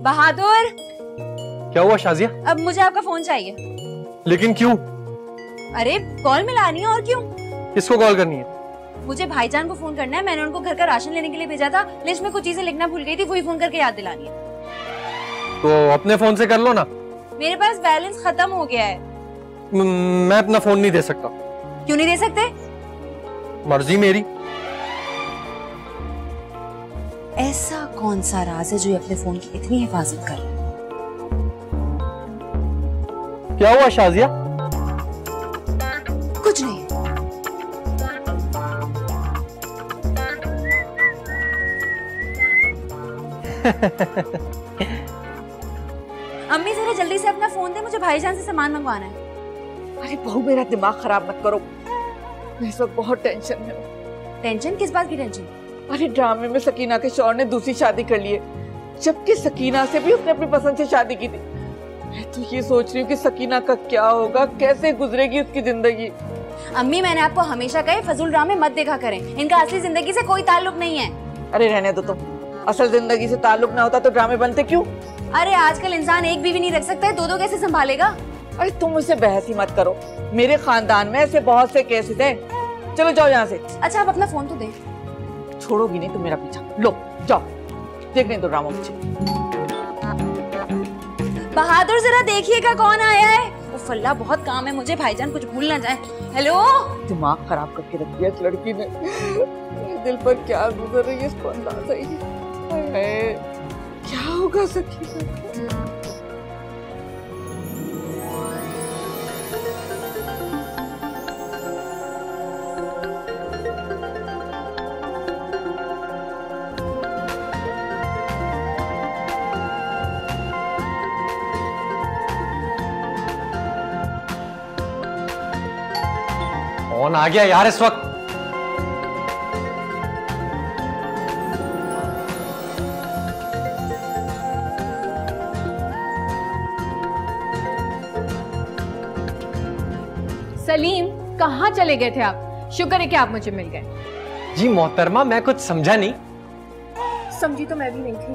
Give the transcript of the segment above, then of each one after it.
बहादुर, क्या हुआ शाजिया? अब मुझे आपका फोन चाहिए। लेकिन क्यों? अरे कॉल मिलानी है, और क्यों? किसको कॉल करनी है? मुझे भाईजान को फोन करना है। मैंने उनको घर का राशन लेने के लिए भेजा था, लिस्ट में कुछ चीजें लिखना भूल गई थी, वही फोन करके याद दिलानी है। तो अपने फोन से कर लो ना। मेरे पास बैलेंस खत्म हो गया है। मैं अपना फोन नहीं दे सकता। क्यों नहीं दे सकते? मर्जी मेरी। ऐसा कौन सा राज है जो अपने फोन की इतनी हिफाजत कर रहा है? क्या हुआ शाजिया? कुछ नहीं। अम्मी जरा जल्दी से अपना फोन दे, मुझे भाईजान से सामान मंगवाना है। अरे बहू मेरा दिमाग खराब मत करो, मैं इस वक्त बहुत टेंशन में हूँ। टेंशन? किस बात की टेंशन? अरे ड्रामे में सकीना के शौहर ने दूसरी शादी कर ली है, जबकि सकीना से भी उसने अपनी पसंद से शादी की थी। मैं तो ये सोच रही हूँ कि सकीना का क्या होगा, कैसे गुजरेगी उसकी जिंदगी। अम्मी मैंने आपको हमेशा कहे फजूल ड्रामे मत देखा करें, इनका असली जिंदगी से कोई ताल्लुक नहीं है। अरे रहने दो तुम, असल जिंदगी से ताल्लुक ना होता तो ड्रामे बनते क्यों? अरे आजकल इंसान एक बीवी नहीं रख सकता है, दो दो कैसे संभालेगा? अरे तुम मुझसे बहस ही मत करो, मेरे खानदान में ऐसे बहुत से केसेस हैं। चलो जाओ यहाँ से। अच्छा आप अपना फोन तो दे। छोड़ोगी नहीं तुम मेरा पीछा, लो जाओ, देखने दो ड्रामा मुझे। बहादुर जरा देखिएगा कौन आया है। उफ अल्लाह, बहुत काम है मुझे, भाईजान कुछ भूल ना जाए। हेलो। दिमाग खराब करके रख दिया इस लड़की ने, मेरे दिल पर क्या गुजर रही है इसको अंदाजा ही नहीं। क्या होगा सकीना? कौन आ गया यार इस वक्त? सलीम, कहाँ चले गए थे आप? शुक्र है कि आप मुझे मिल गए। जी मोहतरमा, मैं कुछ समझा नहीं। समझी तो मैं भी नहीं थी,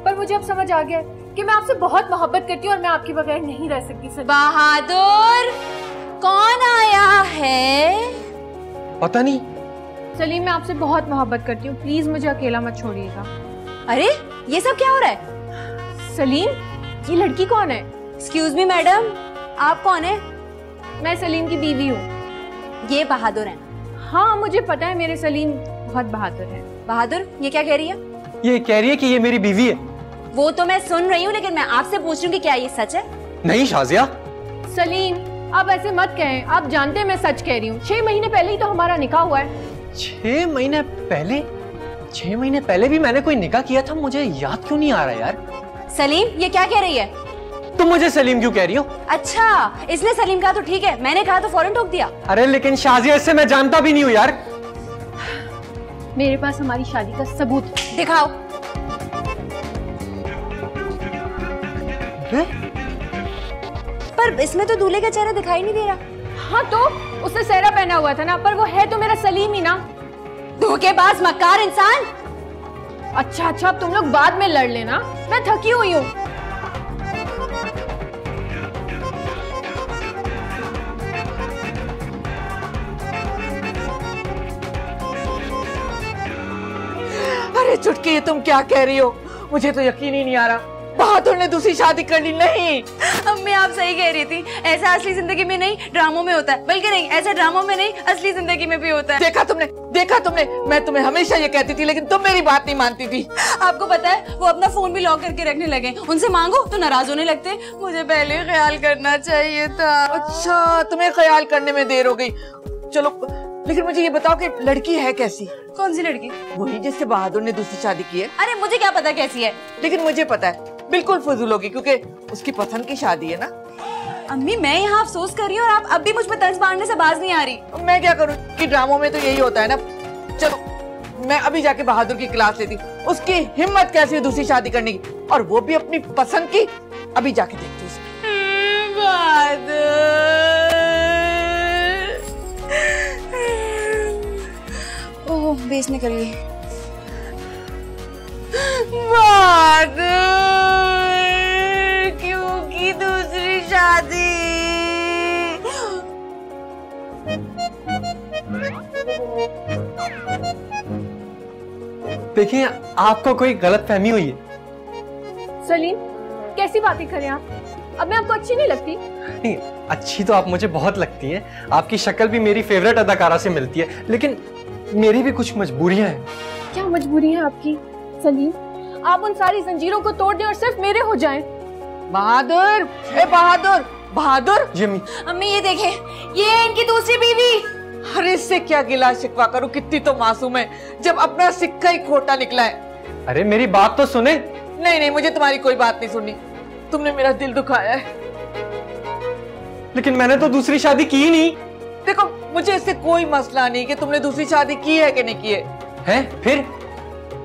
पर मुझे अब समझ आ गया कि मैं आपसे बहुत मोहब्बत करती हूँ और मैं आपके बगैर नहीं रह सकती। सलीम। बहादुर, कौन आया है? पता नहीं। सलीम, मैं आपसे बहुत मोहब्बत करती हूँ, प्लीज मुझे अकेला मत छोड़िएगा। अरे ये सब क्या हो रहा है? सलीम, ये लड़की कौन है? एक्सक्यूज मी मैडम, आप कौन है? मैं सलीम की बीवी हूँ। ये बहादुर है। हाँ मुझे पता है, मेरे सलीम बहुत बहादुर है। बहादुर, ये क्या कह रही है? ये कह रही है कि ये मेरी बीवी है। वो तो मैं सुन रही हूँ, लेकिन मैं आपसे पूछ रही हूँ कि क्या ये सच है? नहीं शाजिया। सलीम, आप ऐसे मत कहें, आप जानते हैं मैं सच कह रही हूँ। 6 महीने पहले ही तो हमारा निकाह हुआ है। 6 महीने पहले? 6 महीने पहले भी मैंने कोई निकाह किया था, मुझे याद क्यों नहीं आ रहा यार। सलीम, ये क्या कह रही है? तुम मुझे सलीम क्यों कह रही हो? अच्छा, इसने सलीम कहा तो ठीक है, मैंने कहा तो फौरन टोक दिया। अरे लेकिन शाजिया, इससे मैं जानता भी नहीं हूँ यार। मेरे पास हमारी शादी का सबूत। दिखाओ। पर इसमें तो दूल्हे का चेहरा दिखाई नहीं दे रहा। हाँ तो उसने सेहरा पहना हुआ था ना, पर वो है तो मेरा सलीम ही ना। धोखेबाज मक्कार इंसान। अच्छा अच्छा, अब तुम लोग बाद में लड़ लेना, मैं थकी हुई हूँ। अरे चुटकी, ये तुम क्या कह रही हो? मुझे तो यकीन ही नहीं आ रहा, बहादुर ने दूसरी शादी कर ली। नहीं अम्मी, आप सही कह रही थी, ऐसा असली जिंदगी में नहीं ड्रामों में होता है। बल्कि नहीं, ऐसा ड्रामों में नहीं असली जिंदगी में भी होता है। देखा तुमने, देखा तुमने, मैं तुम्हें हमेशा ये कहती थी, लेकिन तुम मेरी बात नहीं मानती थी। आपको पता है वो अपना फोन भी लॉक करके रखने लगे, उनसे मांगो तो नाराज होने लगते। मुझे पहले ख्याल करना चाहिए था। अच्छा, तुम्हें ख्याल करने में देर हो गई। चलो, लेकिन मुझे ये बताओ कि लड़की है कैसी? कौन सी लड़की? वही जिससे बहादुर ने दूसरी शादी की है। अरे मुझे क्या पता कैसी है। लेकिन मुझे पता है, बिल्कुल फजूल होगी, क्योंकि उसकी पसंद की शादी है ना। अम्मी, मैं यहाँ अफसोस कर रही हूँ और आप अब भी मुझ पर तंज मारने से बाज नहीं आ रही। मैं क्या करूँ कि ड्रामों में तो यही होता है ना। चलो मैं अभी जाके बहादुर की क्लास लेती, उसकी हिम्मत कैसी है दूसरी शादी करने की, और वो भी अपनी पसंद की। अभी जाके देखती हूँ। ओह, बेच निकल गई। क्यों की दूसरी शादी? देखिए, आपको कोई गलतफहमी हुई है। सलीम, कैसी बातें करें आप? अब मैं आपको अच्छी नहीं लगती? नहीं, अच्छी तो आप मुझे बहुत लगती हैं। आपकी शक्ल भी मेरी फेवरेट अदाकारा से मिलती है, लेकिन मेरी भी कुछ मजबूरियां हैं। क्या मजबूरी है आपकी सलीम? आप उन सारी जंजीरों को तोड़ दें और सिर्फ मेरे हो जाएं। बहादुर, ए बहादुर, बहादुर। जी अम्मी। अम्मी ये देखे, ये है इनकी दूसरी बीवी। अरे इससे क्या गिला शिकवा करूं, कितनी तो मासूम है, जब अपना सिक्का ही खोटा निकला है। अरे मेरी बात तो सुने। नहीं नहीं, मुझे तुम्हारी कोई बात नहीं सुननी। तुमने मेरा दिल दुखाया है। लेकिन मैंने तो दूसरी शादी की ही नहीं। देखो, मुझे इससे कोई मसला नहीं कि तुमने दूसरी शादी की है कि नहीं की है। हैं? फिर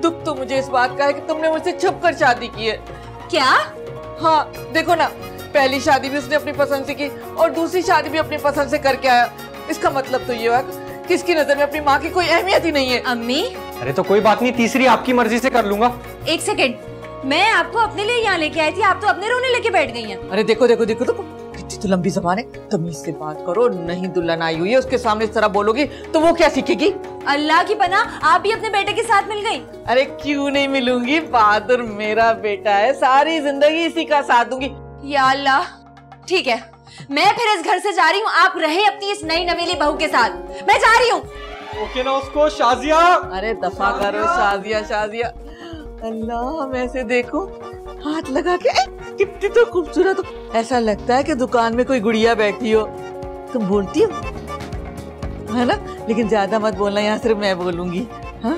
दुख तो मुझे इस बात का है कि तुमने मुझसे छुप कर शादी की है। क्या? हाँ देखो ना, पहली शादी भी उसने अपनी पसंद से की और दूसरी शादी भी अपनी पसंद से करके आया। इसका मतलब तो ये हुआ कि इसकी नजर में अपनी माँ की कोई अहमियत ही नहीं है। अम्मी, अरे तो कोई बात नहीं, तीसरी आपकी मर्जी से कर लूंगा। एक सेकेंड, मैं आपको अपने लिए यहाँ लेके आई थी, आप तो अपने रोने लेके बैठ गई हैं। अरे देखो देखो देखो, देखो कितनी तो लंबी जबान है। तमीज से बात करो, नहीं दुल्हन आई हुई है उसके सामने इस तरह बोलोगी तो वो क्या सीखेगी? अल्लाह की पनाह, आप भी अपने बेटे के साथ मिल गई। अरे क्यों नहीं मिलूंगी, बहादुर मेरा बेटा है, सारी जिंदगी इसी का साथ दूंगी। या अल्लाह, ठीक है, मैं फिर इस घर से जा रही हूँ। आप रहे अपनी इस नई नवेली बहू के साथ, मैं जा रही हूँ। ओके ना उसको शाजिया। अरे दफा करो शाजिया शाजिया। अल्लाह, मैं से देखो हाथ लगा के, कितनी तो खूबसूरत हो। ऐसा लगता है कि दुकान में कोई गुड़िया बैठी हो। तुम बोलती हो है ना, लेकिन ज्यादा मत बोलना, यहाँ सिर्फ मैं बोलूंगी। हाँ,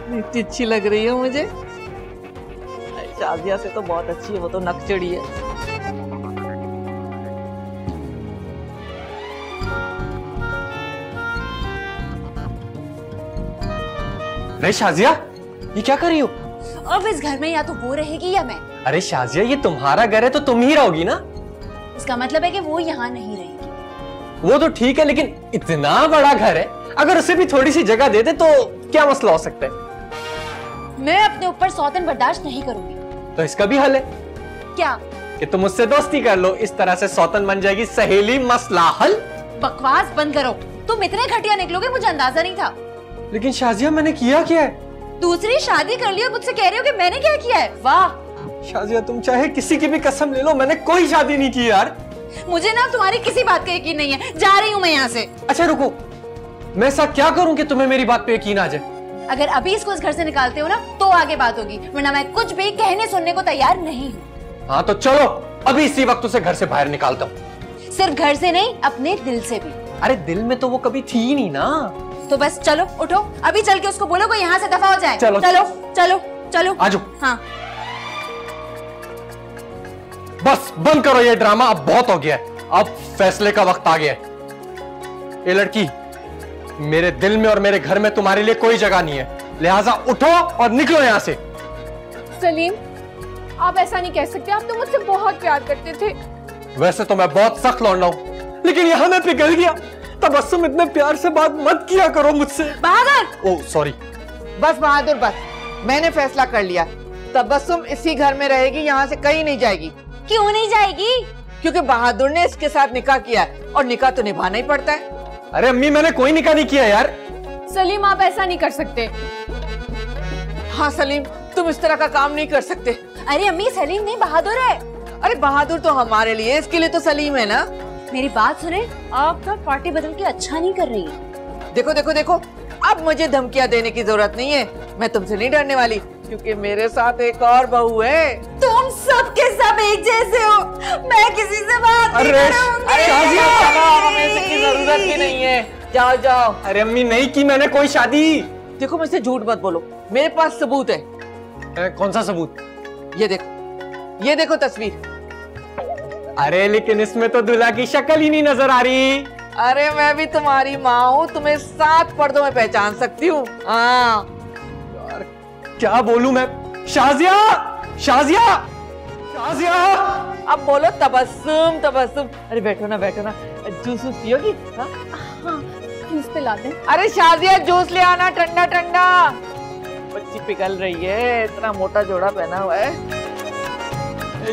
इतनी अच्छी लग रही हो मुझे। शाजिया से तो बहुत अच्छी है, वो तो नकचड़ी है। अरे शाजिया, ये क्या कर रही हो? अब इस घर में या तो वो रहेगी या मैं। अरे शाजिया, ये तुम्हारा घर है तो तुम ही रहोगी ना। इसका मतलब है कि वो यहाँ नहीं रहेगी। वो तो ठीक है, लेकिन इतना बड़ा घर है, अगर उसे भी थोड़ी सी जगह दे दे तो क्या मसला हो सकता है? मैं अपने ऊपर सौतन बर्दाश्त नहीं करूंगी। तो इसका भी हल है। क्या? कि तुम मुझसे दोस्ती कर लो, इस तरह से सौतन बन जाएगी सहेली, मसला हल। बकवास बंद करो, तुम इतने घटिया निकलोगे मुझे अंदाजा नहीं था। लेकिन शाजिया, मैंने किया क्या है? दूसरी शादी कर ली और मुझसे कह रहे हो कि मैंने क्या किया है? वाह शाजिया, तुम चाहे किसी की भी कसम ले लो, मैंने कोई शादी नहीं की यार। मुझे ना तुम्हारी किसी बात का यकीन नहीं है, जा रही हूँ मैं यहाँ से। अच्छा रुको, मैं ऐसा क्या करूं कि तुम्हें मेरी बात पे यकीन आ जाए? अगर अभी इसको इस घर से निकालते हो ना तो आगे बात होगी, वरना मैं कुछ भी कहने सुनने को तैयार नहीं हूँ। हाँ तो चलो, अभी इसी वक्त उसे घर से बाहर निकालता हूँ। सिर्फ घर से नहीं, अपने दिल से भी। अरे दिल में तो वो कभी थी ही नहीं ना। तो बस चलो, उठो, अभी चल के उसको बोलो कोई यहाँ से दफा हो जाए। चलो चलो चलो चलो, आजो। हाँ बस बंद करो ये ड्रामा, अब बहुत हो गया है। अब फैसले का वक्त आ गया है। ये लड़की, मेरे दिल में और मेरे घर में तुम्हारे लिए कोई जगह नहीं है, लिहाजा उठो और निकलो यहाँ से। सलीम, आप ऐसा नहीं कह सकते, आप तो मुझसे बहुत प्यार करते थे। वैसे तो मैं बहुत सख्त लौंडा हूं, लेकिन यहाँ मैं पिघल गया। तबस्सुम, इतने प्यार से बात मत किया करो मुझसे। बहादुर! Oh sorry. बस बहादुर बस, मैंने फैसला कर लिया। तबस्सुम इसी घर में रहेगी, यहाँ से कहीं नहीं जाएगी। क्यों नहीं जाएगी? क्योंकि बहादुर ने इसके साथ निकाह किया है और निकाह तो निभाना ही पड़ता है। अरे अम्मी, मैंने कोई निकाह नहीं किया यार। सलीम, आप ऐसा नहीं कर सकते। हाँ सलीम, तुम इस तरह का काम नहीं कर सकते। अरे अम्मी, सलीम नहीं बहादुर है। अरे बहादुर तो हमारे लिए, इसके लिए तो सलीम है ना। मेरी बात सुने, आप ना पार्टी बदल के अच्छा नहीं कर रही है। देखो देखो देखो, अब मुझे धमकियां देने की जरूरत नहीं है। मैं तुमसे नहीं डरने वाली, क्योंकि मेरे साथ एक और बहू है। तुम सब के सब एक जैसे हो, मैं किसी से बात नहीं करूंगी। हमें इसकी जरूरत भी नहीं है, जाओ जाओ। अरे अम्मी, नहीं की मैंने कोई शादी। देखो, मुझसे झूठ मत बोलो, मेरे पास सबूत है। कौन सा सबूत? ये देखो तस्वीर। अरे लेकिन इसमें तो दूल्हा की शक्ल ही नहीं नजर आ रही। अरे मैं भी तुम्हारी माँ हूँ, तुम्हें 7 पर्दों में पहचान सकती हूँ। हाँ यार क्या बोलूं मैं? शाजिया, शाजिया, शाजिया। अब बोलो तबस्सुम, तबस्सुम। अरे बैठो ना, बैठो ना, जूस वूस पियोगी? हाँ हाँ, प्लीज पिला दें। अरे शाजिया, जूस ले आना, ठंडा ठंडा। बच्ची पिघल रही है, इतना मोटा जोड़ा पहना हुआ है।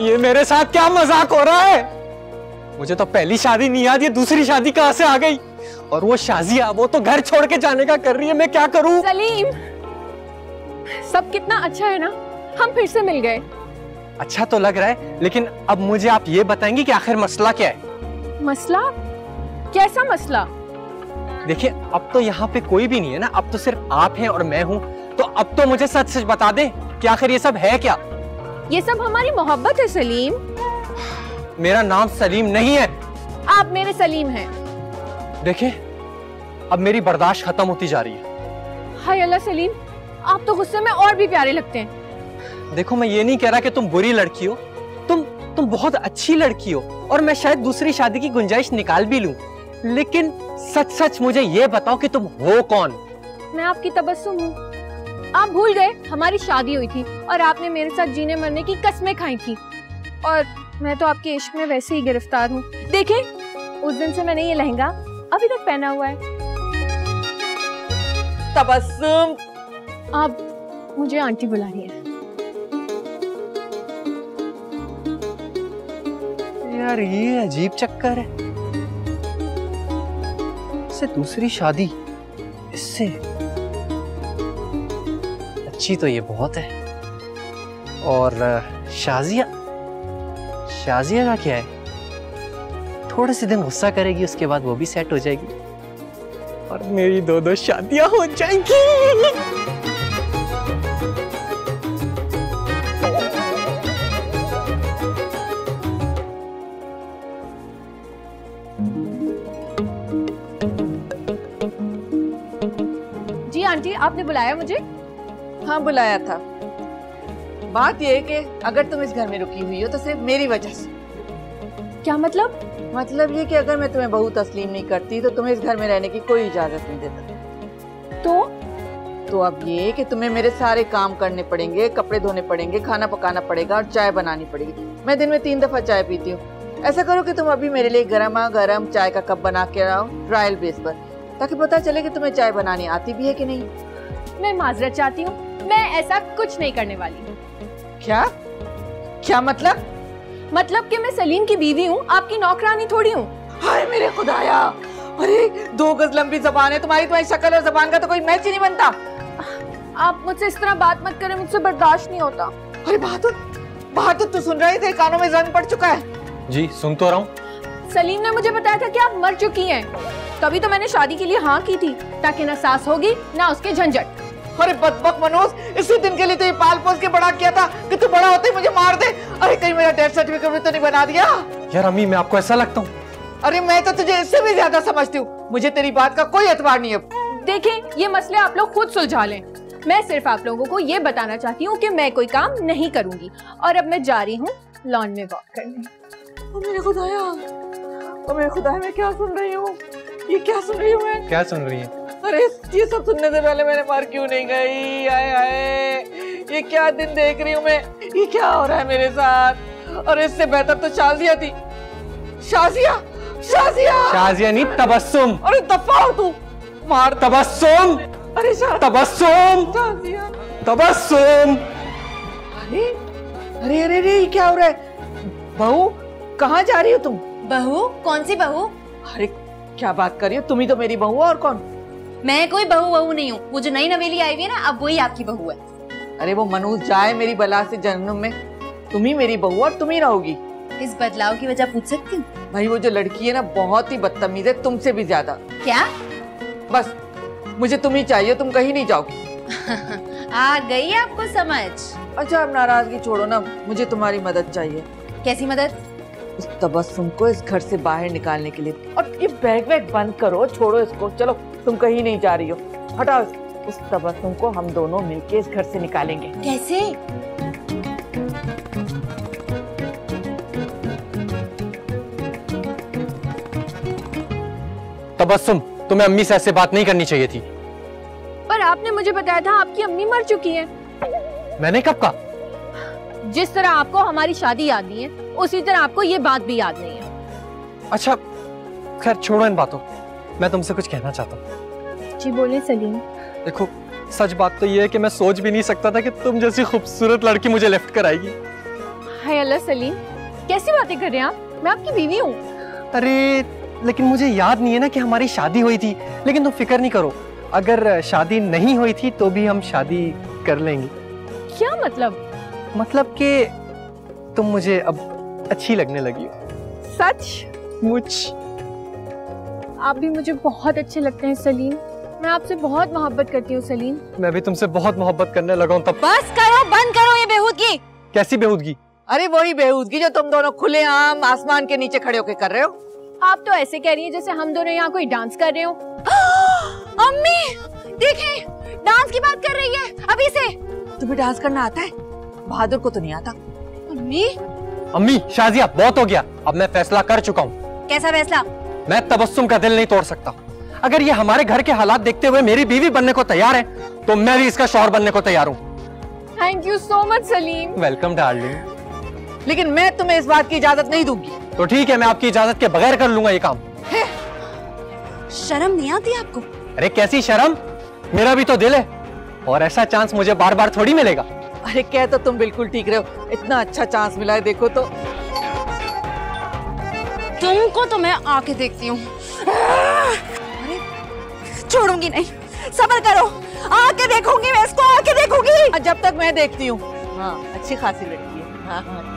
ये मेरे साथ क्या मजाक हो रहा है? मुझे तो पहली शादी नहीं याद, ये दूसरी शादी कहाँ से आ गई? और वो शाजिया, वो तो घर छोड़ के जाने का कर रही है, मैं क्या करूं? सलीम, सब कितना अच्छा है ना, हम फिर से मिल गए। अच्छा तो लग रहा है, लेकिन अब मुझे आप ये बताएंगे कि आखिर मसला क्या है? मसला? कैसा मसला? देखिए, अब तो यहाँ पे कोई भी नहीं है ना, अब तो सिर्फ आप हैं और मैं हूँ, तो अब तो मुझे सच सच बता दे कि आखिर ये सब है क्या? ये सब हमारी मोहब्बत है सलीम। मेरा नाम सलीम नहीं है। आप मेरे सलीम हैं। देखिए, अब मेरी बर्दाश्त खत्म होती जा रही है। हाय अल्लाह सलीम, आप तो गुस्से में और भी प्यारे लगते हैं। देखो, मैं ये नहीं कह रहा कि तुम बुरी लड़की हो, तुम बहुत अच्छी लड़की हो और मैं शायद दूसरी शादी की गुंजाइश निकाल भी लूं, लेकिन सच सच मुझे ये बताओ कि तुम हो कौन? मैं आपकी तबस्सुम हूँ। आप भूल गए हमारी शादी हुई थी और आपने मेरे साथ जीने मरने की कस्में खाई थी, और मैं तो आपके इश्क में वैसे ही गिरफ्तार हूँ। देखिए, उस दिन से मैंने ये लहंगा अभी तक पहना हुआ है। तबस्सुम, आप मुझे आंटी बुला रही है। यार, ये अजीब चक्कर है। इससे दूसरी शादी, इससे अच्छी तो ये बहुत है। और शाजिया का क्या है? थोड़े से दिन गुस्सा करेगी, उसके बाद वो भी सेट हो जाएगी और मेरी दो शादियां हो जाएंगी। जी आंटी, आपने बुलाया मुझे? हाँ, बुलाया था। बात यह है कि अगर तुम इस घर में रुकी हुई हो तो सिर्फ मेरी वजह से। क्या मतलब? मतलब ये कि अगर मैं तुम्हें बहू तस्लीम नहीं करती तो तुम्हें इस घर में रहने की कोई इजाजत नहीं देता। तो अब ये कि तुम्हें मेरे सारे काम करने पड़ेंगे, कपड़े धोने पड़ेंगे, खाना पकाना पड़ेगा और चाय बनानी पड़ेगी। मैं दिन में 3 दफा चाय पीती हूँ। ऐसा करो कि तुम अभी मेरे लिए गरमा गरम चाय का कप बना के लाओ, ट्रायल बेस पर, ताकि पता चले कि तुम्हें चाय बनानी आती भी है कि नहीं। मैं माजरत चाहती हूँ, मैं ऐसा कुछ नहीं करने वाली। क्या मतलब? मतलब कि मैं सलीम की बीवी हूँ, आपकी नौकरानी थोड़ी हूँ। हाय मेरे खुदाया, अरे 2 गज लंबी जबान है तुम्हारी शक्ल और जबान का तो कोई मैच ही नहीं बनता। आप मुझसे इस तरह बात मत करें, मुझसे बर्दाश्त नहीं होता। अरे बहादुर तू सुन रही थे? कानों में जंग पड़ चुका है। जी सुन तो रहा हूँ। सलीम ने मुझे बताया था कि आप मर चुकी हैं, तभी तो मैंने शादी के लिए हाँ की थी, ताकि ना सास होगी ना उसके झंझट। अरे बदबक मनोज, इसी दिन के लिए तो ये पाल पोस के बड़ा किया था कि तू बड़ा होते ही मुझे मार दे। अरे कहीं मेरा डेथ सर्टिफिकेट भी तो नहीं बना दिया? यार अम्मी, मैं आपको ऐसा लगता हूँ? अरे मैं तो तुझे इससे भी ज्यादा समझती हूँ। मुझे तेरी बात का कोई एतबार नहीं है। देखें, ये मसले आप लोग खुद सुलझा लें। मैं सिर्फ आप लोगों को ये बताना चाहती हूँ कि मैं कोई काम नहीं करूंगी, और अब मैं जा रही हूँ लॉन में वॉक करने। ओ मेरे खुदाया, मैं क्या सुन रही हूँ? ये क्या सुन रही हूँ मैं? क्या सुन रही है? अरे ये सब सुनने से पहले मैंने मर क्यों नहीं गई? आए हाय, ये क्या दिन देख रही हूँ मैं? ये क्या हो रहा है मेरे साथ? और इससे बेहतर तो शाजिया थी। शाजिया नहीं, तबस्सुम। अरे दफा हो तू, मार। तबस्सुम, अरे तबस्सुम, तबस्सुम। अरे ये क्या हो रहा है? बहू, कहाँ जा रही हो तुम? बहू? कौन सी बहू? अरे क्या बात कर रही हो? तुम ही तो मेरी बहू हो, और कौन? मैं कोई बहू नहीं हूँ। वो जो नई नवेली आई हुई है ना, अब वही आपकी बहू है। अरे वो मनूज जाए मेरी बला से जन्म में, तुम ही मेरी बहू और तुम ही रहोगी। इस बदलाव की वजह पूछ सकती हूँ? भाई वो जो लड़की है ना, बहुत ही बदतमीज है, तुमसे भी ज्यादा। क्या? बस मुझे तुम ही चाहिए, तुम कहीं नहीं जाओगी। आ गई आपको समझ? अच्छा अब नाराजगी छोड़ो ना, मुझे तुम्हारी मदद चाहिए। कैसी मदद? उस तबस्सुम को इस घर से बाहर निकालने के लिए। और ये बैग वैग बंद करो, छोड़ो इसको, चलो तुम कहीं नहीं जा रही हो, हटाओ। उस तबस्सुम को हम दोनों मिलके इस घर से निकालेंगे। कैसे? तबस्सुम, तुम्हें अम्मी से ऐसे बात नहीं करनी चाहिए थी। पर आपने मुझे बताया था आपकी अम्मी मर चुकी है। मैंने कब कहा? जिस तरह आपको हमारी शादी याद नहीं है, उसी तरह आपको ये बात भी याद नहीं है। अच्छा खैर छोड़ो इन बातों, मैं तुमसे कुछ कहना चाहता हूँ। जी बोलिए सलीम। देखो, सच बात तो ये है कि मैं सोच भी नहीं सकता था कि तुम जैसी खूबसूरत लड़की मुझे लिफ्ट कराएगी। हाय अल्लाह सलीम, कैसी बातें कर रहे हैं आप? मैं आपकी बीवी हूँ। अरे लेकिन मुझे याद नहीं है ना कि हमारी शादी हुई थी। लेकिन तुम फिक्र नहीं करो, अगर शादी नहीं हुई थी तो भी हम शादी कर लेंगे। क्या मतलब? मतलब कि तुम मुझे अब अच्छी लगने लगी हो। सच? मुझ आप भी मुझे बहुत अच्छे लगते हैं सलीम। मैं आपसे बहुत मोहब्बत करती हूँ सलीम। मैं भी तुमसे बहुत मोहब्बत करने लगा हूँ। तब बस करो, बंद करो ये बेहूदगी। कैसी बेहूदगी? अरे वही बेहूदगी जो तुम दोनों खुलेआम आसमान के नीचे खड़े होके कर रहे हो। आप तो ऐसे कह रही हैं जैसे हम दोनों यहाँ कोई डांस कर रहे हो। अम्मी देखें, डांस की बात कर रही है अभी से। तुम्हें डांस करना आता है? बहादुर को तो नहीं आता। अम्मी अम्मी, शाजिया बहुत हो गया। अब मैं फैसला कर चुका हूँ। कैसा फैसला? मैं तबस्सुम का दिल नहीं तोड़ सकता। अगर ये हमारे घर के हालात देखते हुए मेरी बीवी बनने को तैयार है तो मैं भी इसका शौहर बनने को तैयार हूँ। Thank you so much Salim. Welcome darling. लेकिन मैं तुम्हें इस बात की इजाजत नहीं दूंगी। तो ठीक है, मैं आपकी इजाजत के बगैर कर लूंगा ये काम। शर्म नहीं आती आपको? अरे कैसी शर्म, मेरा भी तो दिल है और ऐसा चांस मुझे बार बार थोड़ी मिलेगा। अरे कह तो तुम बिल्कुल ठीक रहे हो, इतना अच्छा चांस मिला है देखो तो। तुमको तो मैं आके देखती हूँ। अरे छोड़ूंगी नहीं, सब्र करो, आके देखूंगी मैं इसको, आके देखूंगी। जब तक मैं देखती हूँ। हाँ अच्छी खासी लड़की है। हाँ।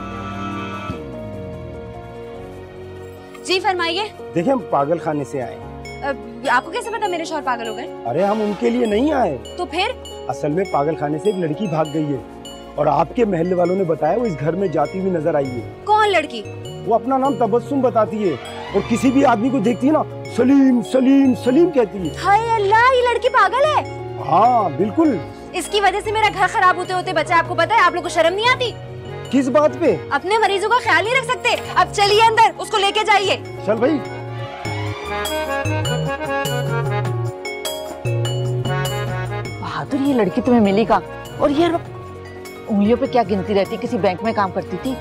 जी फरमाइए। देखिए हम पागल खाने से आए। आपको कैसे पता मेरे शौहर पागल हो गए? अरे हम उनके लिए नहीं आए। तो फिर? असल में पागल खाने से एक लड़की भाग गई है और आपके महल्ले वालों ने बताया वो इस घर में जाती हुई नजर आई है। कौन लड़की? वो अपना नाम तबस्सुम बताती है और किसी भी आदमी को देखती है ना सलीम सलीम सलीम कहती है। हाय अल्लाह, ये लड़की पागल है। हाँ बिल्कुल। इसकी वजह से मेरा घर खराब होते होते बचा। आपको पता है? आप लोग को शर्म नहीं आती? किस बात पे? अपने मरीजों का ख्याल नहीं रख सकते? अब चलिए अंदर, उसको लेके जाइए। चल भाई। बहादुर, ये लड़की तुम्हें मिली का? और ये उंगलियों पे क्या गिनती रहती? किसी बैंक में काम करती थी?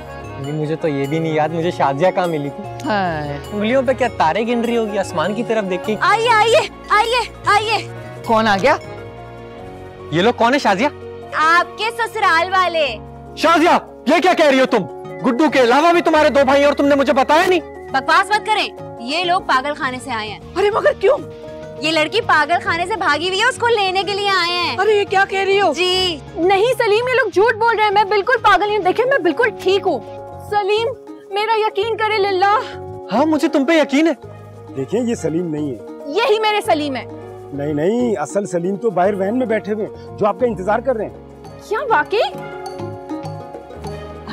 मुझे तो ये भी नहीं याद मुझे शाजिया कहाँ मिली थी। हाँ। उंगलियों पे क्या तारे गिन रही होगी आसमान की तरफ देख के। आइए आइए आइए आइए। कौन आ गया? ये लोग कौन है शाजिया? आपके ससुराल वाले। शाजिया ये क्या कह रही हो तुम? गुड्डू के अलावा भी तुम्हारे दो भाई और तुमने मुझे बताया नहीं। बकवास मत करें, ये लोग पागल खाने से आए हैं। अरे मगर क्यों? ये लड़की पागल खाने से भागी हुई है, उसको लेने के लिए आए हैं। अरे ये क्या कह रही हो? जी नहीं सलीम, ये लोग झूठ बोल रहे हैं। मैं बिल्कुल पागल नहीं हूँ। देखिए मैं बिल्कुल ठीक हूँ। सलीम मेरा यकीन करे लिल्लाह। हाँ मुझे तुम पे यकीन है। देखिए ये सलीम नहीं है। यही मेरे सलीम है। नहीं नहीं, असल सलीम तो बाहर वैन में बैठे हुए जो आपका इंतजार कर रहे हैं। क्या वाकई?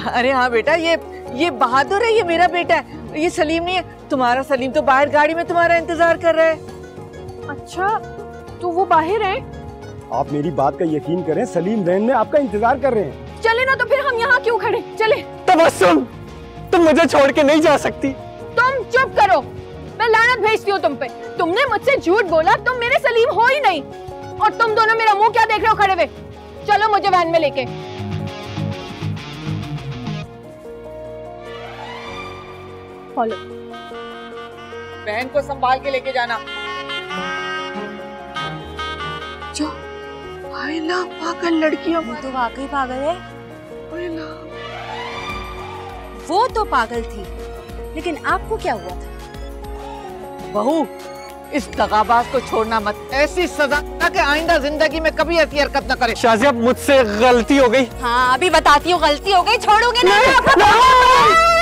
अरे हाँ बेटा, ये बहादुर है, ये मेरा बेटा है। ये सलीम नहीं है। तुम्हारा सलीम तो बाहर गाड़ी में तुम्हारा इंतजार कर रहा है। अच्छा तो वो बाहर है? आप मेरी बात का यकीन करें, सलीम वैन में आपका इंतजार कर रहे हैं। चले ना, तो फिर हम यहाँ क्यों खड़े? चले। तबस्सुम तुम मुझे छोड़ के नहीं जा सकती। तुम चुप करो, मैं लानत भेजती हूँ तुम पे। तुमने मुझसे झूठ बोला, तुम मेरे सलीम हो ही नहीं। और तुम दोनों मेरा मुंह क्या देख रहे हो खड़े हुए? चलो मुझे वैन में लेके। फॉलो। बहन को संभाल के लेके जाना। जो पागल लड़कियों तो वाकई पागल है। वो तो पागल थी, लेकिन आपको क्या हुआ था? बहू, इस दगाबाज को छोड़ना मत। ऐसी सजा कि आइंदा जिंदगी में कभी ऐसी हरकत न करे। शाजिया मुझसे गलती हो गई। हाँ अभी बताती हूँ, गलती हो गई, छोड़ूंगी नहीं।